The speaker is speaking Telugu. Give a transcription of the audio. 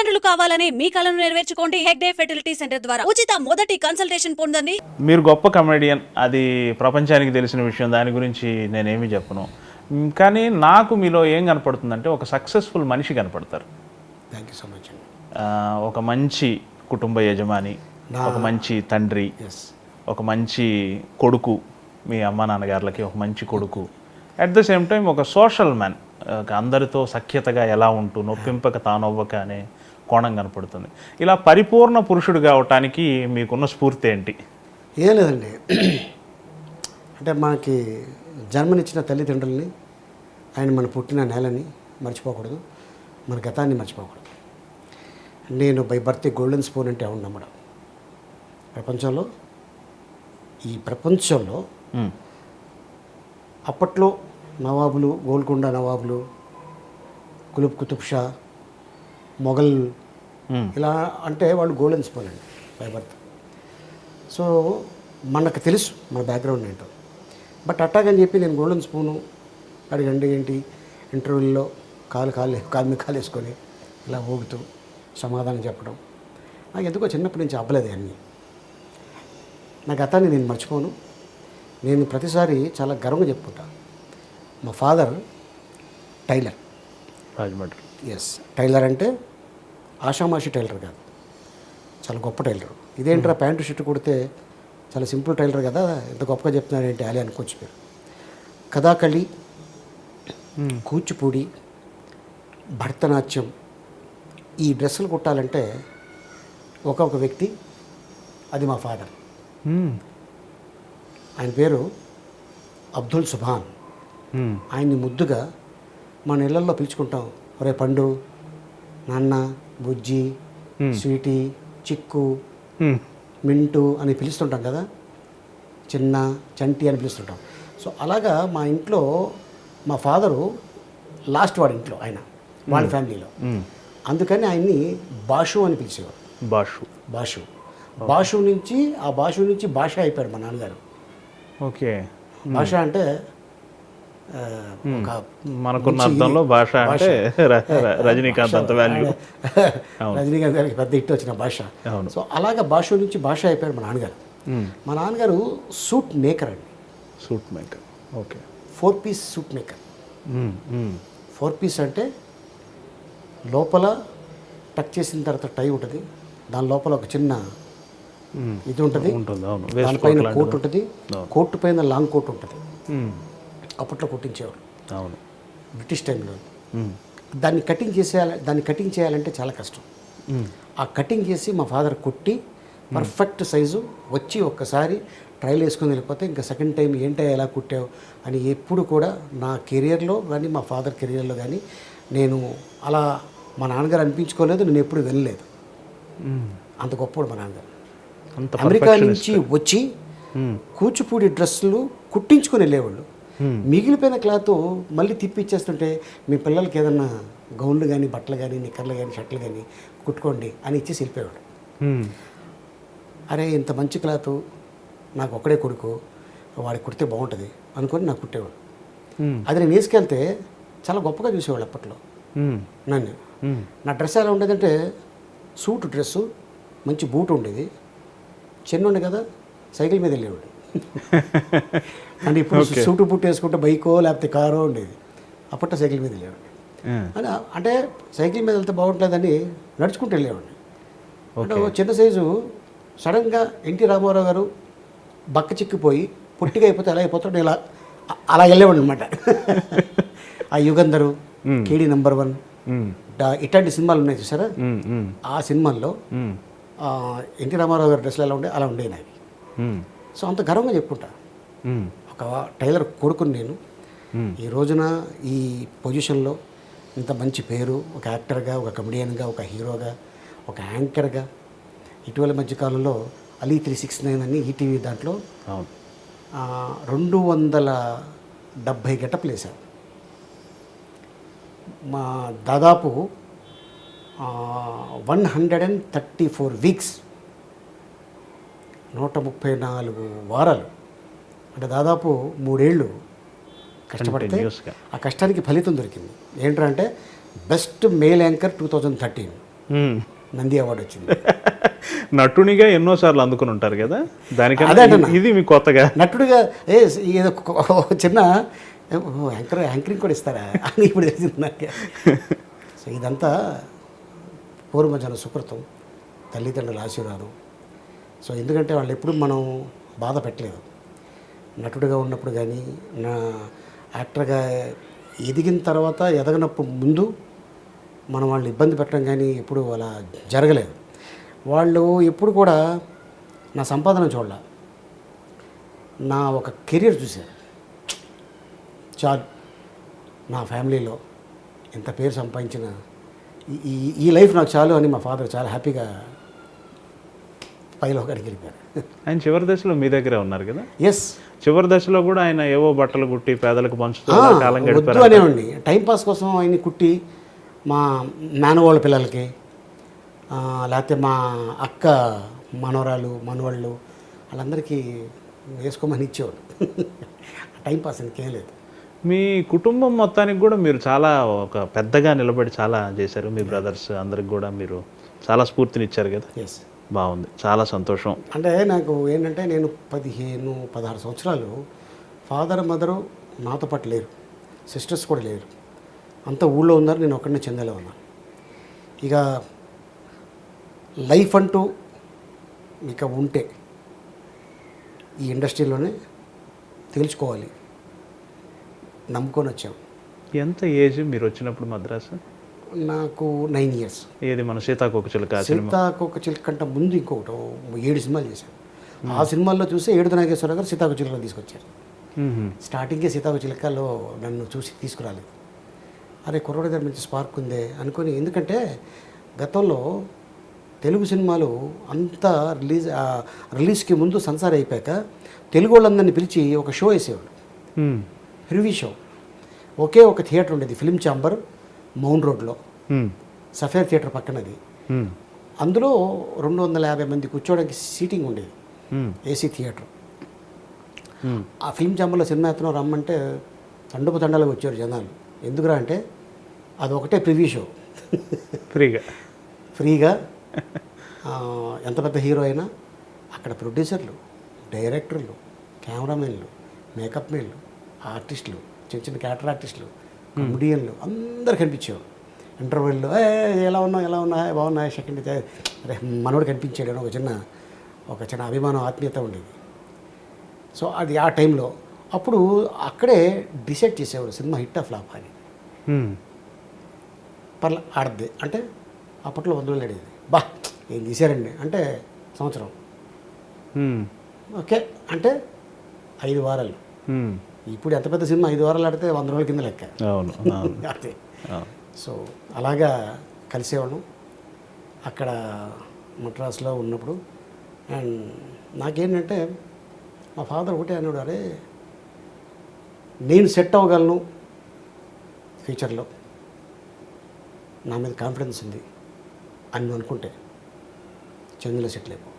తల్లిదండ్రులు కావాలని మీ కలను నెరవేర్చుకోండి హెగ్డే ఫెర్టిలిటీ సెంటర్ ద్వారా ఉచిత మొదటి కన్సల్టేషన్ పొందండి. మీరు గొప్ప కమెడియన్, అది ప్రపంచానికి తెలిసిన విషయం, దాని గురించి నేనేమీ చెప్పను. కానీ నాకు మీలో ఏం కనపడుతుందంటే ఒక సక్సెస్ఫుల్ మనిషి కనపడతారు. Thank you so much. ఒక మంచి కుటుంబ యజమాని, ఒక మంచి తండ్రి, ఒక మంచి కొడుకు, మీ అమ్మ నాన్నగారులకి ఒక మంచి కొడుకు. అట్ ద సేమ్ టైం ఒక సోషల్ మ్యాన్, అందరితో సఖ్యతగా ఎలా ఉంటూ నొప్పింపక తానవ్వక అనే కోణం కనపడుతుంది. ఇలా పరిపూర్ణ పురుషుడు కావటానికి మీకున్న స్ఫూర్తి ఏంటి? ఏం లేదండి, అంటే మనకి జన్మనిచ్చిన తల్లిదండ్రులని, ఆయన మన పుట్టిన నేలని మర్చిపోకూడదు, మన గతాన్ని మర్చిపోకూడదు. నేను బై బర్త్ గోల్డెన్ స్పూన్ అంటే అవును నమ్మడం. ఈ ప్రపంచంలో అప్పట్లో నవాబులు, గోల్కొండ నవాబులు, కుతుబ్ కుతుబ్ షా, మొఘల్, ఇలా అంటే వాళ్ళు గోల్డెన్ స్పూన్ అండి బై బర్త్. సో మనకు తెలుసు మన బ్యాక్గ్రౌండ్ ఏంటో. బట్ అట్టాగని చెప్పి నేను గోల్డెన్ స్పూను అడిగండి ఏంటి, ఇంటర్వ్యూల్లో కాలు మీద కాలు వేసుకొని ఇలా ఊగుతూ సమాధానం చెప్పడం నాకు ఎందుకో చిన్నప్పటి నుంచి అవ్వలేదు. అన్నీ నా గతాన్ని నేను మర్చిపోను. నేను ప్రతిసారి చాలా గర్వంగా చెప్పుకుంటా. మా father tailor, Rajahmundry. Yes, tailor అంటే ఆషామాషి టైలర్ కాదు, చాలా గొప్ప టైలర్. ఇదేంట్రా ప్యాంటు షర్ట్ కుడితే చాలా సింపుల్ టైలర్ కదా, ఎంత గొప్పగా చెప్తున్నారేంటి అలీ అనుకోవచ్చు మీరు. కథాకళి, కూచిపూడి, భరతనాట్యం, ఈ డ్రెస్సులు కుట్టాలంటే ఒక వ్యక్తి, అది మా ఫాదర్. ఆయన పేరు అబ్దుల్ సుభాన్. ఆయన్ని ముద్దుగా మన ఇళ్లల్లో పిలుచుకుంటాం, ఒరే పండు, నాన్న, బుజ్జి, స్వీటీ, చిక్కు, మింటు అని పిలుస్తుంటాం కదా, చిన్న, చంటి అని పిలుస్తుంటాం. సో అలాగా మా ఇంట్లో మా ఫాదరు లాస్ట్ వాడి ఇంట్లో, ఆయన వాళ్ళ ఫ్యామిలీలో, అందుకని ఆయన్ని బాషు అని పిలిచేవారు. బాషు నుంచి భాష అయిపోయాడు మా నాన్నగారు. ఓకే, భాష అంటే మనకున్న అర్థంలో భాష అంటే రజనీకాంత్ అంత వాల్యూ. రజనీకాంత్ గారికి పెద్ద హిట్ వచ్చిన భాష. సో అలాగా భాష నుంచి భాష అయిపోయాడు మా నాన్నగారు. మా నాన్నగారు సూట్ మేకర్ అండి. Suit maker, okay. 4 piece suit maker. 4 piece అంటే లోపల టక్ చేసిన తర్వాత టై ఉంటుంది, దాని లోపల ఒక చిన్న ఇది ఉంటుంది, దానిపైన కోట్ ఉంటుంది, కోట్ పైన లాంగ్ కోట్ ఉంటుంది. అప్పట్లో కుట్టించేవారు, అవును, బ్రిటిష్ టైంలో. దాన్ని కటింగ్ చేయాలంటే చాలా కష్టం. ఆ కటింగ్ చేసి మా ఫాదర్ కుట్టి పర్ఫెక్ట్ సైజు వచ్చి ఒక్కసారి ట్రైల్ వేసుకొని వెళ్ళిపోతే ఇంకా సెకండ్ టైం ఏంటో ఎలా కుట్టావు అని ఎప్పుడు కూడా నా కెరియర్లో కానీ మా ఫాదర్ కెరియర్లో కానీ నేను అలా మా నాన్నగారు అనిపించుకోలేదు, నేను ఎప్పుడు వినలేదు. అంత గొప్పవాడు మా నాన్నగారు. అమెరికా నుంచి వచ్చి కూచిపూడి డ్రెస్సులు కుట్టించుకొని వెళ్ళేవాళ్ళు. మిగిలిపోయిన క్లాత్ మళ్ళీ తిప్పి ఇచ్చేస్తుంటే, మీ పిల్లలకి ఏదన్నా గౌన్లు కానీ, బట్టలు కానీ, నిక్కర్లు కానీ, షర్ట్లు కానీ కుట్టుకోండి అని ఇచ్చేసి వెళ్ళిపోయాడు. అరే ఇంత మంచి క్లాత్ నాకు ఒక్కడే కొడుకు, వాడికి కుడితే బాగుంటుంది అనుకొని నాకు కుట్టేవాడు. అది నేను వేసుకెళ్తే చాలా గొప్పగా చూసేవాళ్ళు అప్పట్లో నన్ను. నా డ్రెస్ ఎలా ఉండేదంటే సూట్ డ్రెస్సు, మంచి బూట్ ఉండేది, చిన్న ఉండే కదా, సైకిల్ మీద వెళ్ళేవాడు. అంటే ఇప్పుడు సూటు బూట్ వేసుకుంటే బైకో లేకపోతే కారో ఉండేది, అప్పట్లో సైకిల్ మీద వెళ్ళేవాడిని. అంటే సైకిల్ మీద వెళ్తే బాగుంటుందని నడుచుకుంటూ వెళ్ళేవాడిని. అంటే చిన్న సైజు సడన్గా ఎన్టీ రామారావు గారు బక్క చిక్కిపోయి పొట్టిగా అయిపోతే ఎలా అయిపోతాడు, అలా వెళ్ళేవాడు అనమాట. ఆ యుగంధరు, కేడీ నంబర్ 1, ఇట్లాంటి సినిమాలు ఉన్నాయి చూసారా, ఆ సినిమాల్లో ఎన్టీ రామారావు గారి డ్రెస్సులు ఎలా ఉండే అలా ఉండేవి నాకు. సో అంత గర్వంగా చెప్పుకుంటా, ఒక టైలర్ కొడుకుని నేను. ఈ రోజున ఈ పొజిషన్లో ఇంత మంచి పేరు, ఒక యాక్టర్గా, ఒక కమెడియన్గా, ఒక హీరోగా, ఒక యాంకర్గా, ఇటీవల మధ్యకాలంలో అలీ 369 అని ఈటీవీ దాంట్లో 270 గెటప్లు వేశారు. మా దాదాపు 134 వీక్స్, 134 వారాలు, అంటే దాదాపు 3 ఏళ్ళు కష్టపడితే ఆ కష్టానికి ఫలితం దొరికింది. ఏంటంటే best male anchor 2013, Nandi award వచ్చింది. నటునిగా ఎన్నోసార్లు అందుకుని ఉంటారు కదా, అదే దానికన్నా అంటున్నా. ఇది మీ కొత్తగా. నటుడిగా ఏదో చిన్న యాంకరింగ్ కూడా ఇస్తారా అని ఇప్పుడు తెలిసింది నాకు. సో ఇదంతా పూర్వజన సుకృతం, తల్లిదండ్రుల ఆశీర్వాదం. సో ఎందుకంటే వాళ్ళు ఎప్పుడు మనం బాధ పెట్టలేదు. నటుడిగా ఉన్నప్పుడు కానీ, నా యాక్టర్గా ఎదిగిన తర్వాత ఎదగనప్పుడు ముందు మనం వాళ్ళని ఇబ్బంది పెట్టడం కానీ ఎప్పుడు అలా జరగలేదు. వాళ్ళు ఎప్పుడు కూడా నా సంపాదన చూడాల, నా ఒక కెరీర్ చూశారు. చాలు, నా ఫ్యామిలీలో ఎంత పేరు సంపాదించిన ఈ లైఫ్ నాకు చాలు అని మా ఫాదర్ చాలా హ్యాపీగా పైలో వెళ్ళిపోయారు. ఆయన చివరి దశలో మీ దగ్గరే ఉన్నారు కదా. ఎస్, చివరి దశలో కూడా ఆయన ఏవో బట్టలు కుట్టి పేదలకు పంచుతూ అలా కాలం వద్దు గడిపారు. అనేవండి. టైంపాస్ కోసం ఆయన్ని కుట్టి మా మేనవాళ్ళ పిల్లలకి, లేకపోతే మా అక్క మనవరాలు మనవాళ్ళు వాళ్ళందరికీ వేసుకోమని ఇచ్చేవాడు. టైంపాస్ ఇంకేం లేదు. మీ కుటుంబం మొత్తానికి కూడా మీరు చాలా ఒక పెద్దగా నిలబడి చాలా చేశారు. మీ బ్రదర్స్ అందరికి కూడా మీరు చాలా స్ఫూర్తినిచ్చారు కదా. ఎస్, బాగుంది, చాలా సంతోషం. అంటే నాకు ఏంటంటే నేను 15-16 సంవత్సరాలు ఫాదర్ మదరు నాతో పాటు లేరు, సిస్టర్స్ కూడా లేరు, అంతా ఊళ్ళో ఉన్నారు, నేను ఒక్కడనే చెందేలో ఉన్నాను. ఇక లైఫ్ అంటూ ఇక ఉంటే ఈ ఇండస్ట్రీలోనే తేల్చుకోవాలి నమ్ముకొని వచ్చాం. ఎంత ఏజ్ మీరు వచ్చినప్పుడు మద్రాసు? నాకు 9 years. ఏది మన సీతాకోకచిలుక సినిమా? సీతాకోకచిలుక కంటే ముందు ఇంకొకటి 7 సినిమాలు చేశాను. ఆ సినిమాల్లో చూసి ఏడుద నాగేశ్వరరావు గారు సీతాకోకచిలుకలో తీసుకొచ్చారు. స్టార్టింగే సీతాకోకచిలుకలో నన్ను చూసి తీసుకురాలేదు. అరే కుర్రోడి దగ్గర మంచి స్పార్క్ ఉందే అనుకొని, ఎందుకంటే గతంలో తెలుగు సినిమాలు అంతా రిలీజ్కి ముందు సంసార్ అయిపోయాక తెలుగు వాళ్ళందరినీ పిలిచి ఒక షో వేసేవాడు, రివ్యూ షో. ఒకే ఒక థియేటర్ ఉండేది, ఫిలిం ఛాంబర్, మౌంట్ రోడ్లో, సఫేర్ థియేటర్ పక్కనది. అందులో 250 మంది కూర్చోడానికి సీటింగ్ ఉండేది, ఏసీ థియేటర్. ఆ ఫిలిం ఛాంబర్లో సినిమా ఎత్తనం రమ్మంటే తండపు తండాలకు వచ్చారు జనాలు. ఎందుకురా అంటే అది ఒకటే ప్రివ్యూ షో, ఫ్రీగా. ఎంత పెద్ద హీరో అయినా అక్కడ ప్రొడ్యూసర్లు, డైరెక్టర్లు, కెమెరామెన్లు, మేకప్ మెన్లు, ఆర్టిస్టులు, చిన్న చిన్న క్యారెక్టర్ ఆర్టిస్టులు, కమెడియన్లు అందరు కనిపించేవారు. ఇంటర్వ్యూల్లో ఎలా ఉన్నా బాగున్నా సెకండ్ అరే మనోడు కనిపించాడు అని ఒక చిన్న అభిమానం, ఆత్మీయత ఉండేది. సో అది ఆ టైంలో అప్పుడు అక్కడే డిసైడ్ చేసేవాడు సినిమా హిట్ ఆఫ్ ఫ్లాప్ అని. పర్ల ఆడద్ది అంటే అప్పట్లో 100 రోజులు అడిగేది. బా ఏం తీశారండి అంటే సంవత్సరం, ఓకే అంటే 5 వారాలు. ఇప్పుడు ఎంత పెద్ద సినిమా 5 వారాలు ఆడితే 100 రోజుల కింద లెక్క. అదే. సో అలాగా కలిసేవాళ్ళం అక్కడ మద్రాసులో ఉన్నప్పుడు. అండ్ నాకేంటంటే మా ఫాదర్ ఒకటే అన్నాడు, అరే నేను సెట్ అవ్వగలను ఫ్యూచర్లో, నా మీద కాన్ఫిడెన్స్ ఉంది అని అనుకుంటే చెన్నైలో సెటిల్ అయిపో.